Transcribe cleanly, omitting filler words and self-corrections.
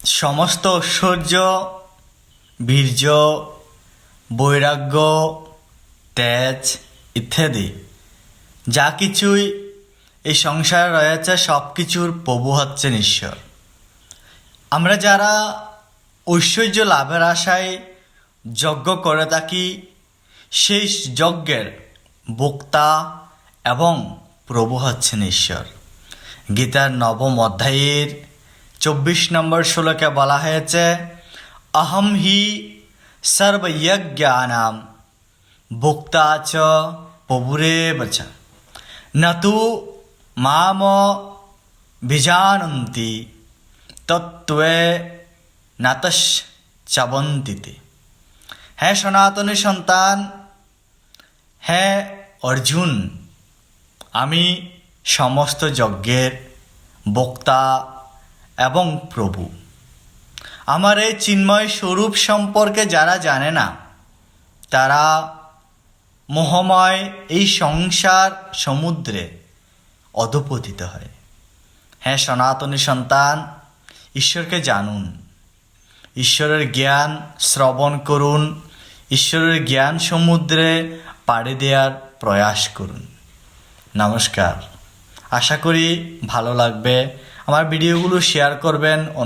সমস্ত ঐশ্বর্য, বীর্য, বৈরাগ্য, তেজ ইত্যাদি যা কিছুই এই সংসারে রয়েছে সব কিছুর প্রভু হচ্ছেন ঈশ্বর। আমরা যারা ঐশ্বর্য লাভের আশায় যজ্ঞ করে থাকি, সেই যজ্ঞের বক্তা এবং প্রভু হচ্ছেন ঈশ্বর। গীতার নবম অধ্যায়ের 24 নম্বর শ্লোকে বলা হয়েছে, অহম হি সর্বযজ্ঞানাম ভোক্তা চ প্রভুরেব চ নতু মাম বিজানন্তি তত্ত্বে নাতস চাবন্তিতে। হ্যাঁ সনাতনী সন্তান, হ্যাঁ অর্জুন, আমি সমস্ত যজ্ঞের বক্তা এবং প্রভু। আমার এই চিন্ময় স্বরূপ সম্পর্কে যারা জানে না, তারা মোহময় এই সংসার সমুদ্রে অধপতিত হয়। হ্যাঁ সনাতনী সন্তান, ঈশ্বরকে জানুন, ঈশ্বরের জ্ঞান শ্রবণ করুন, ঈশ্বরের জ্ঞান সমুদ্রে পাড়ি দেওয়ার প্রয়াস করুন। নমস্কার, আশা করি ভালো লাগবে। আমার ভিডিওগুলো শেয়ার করবেন।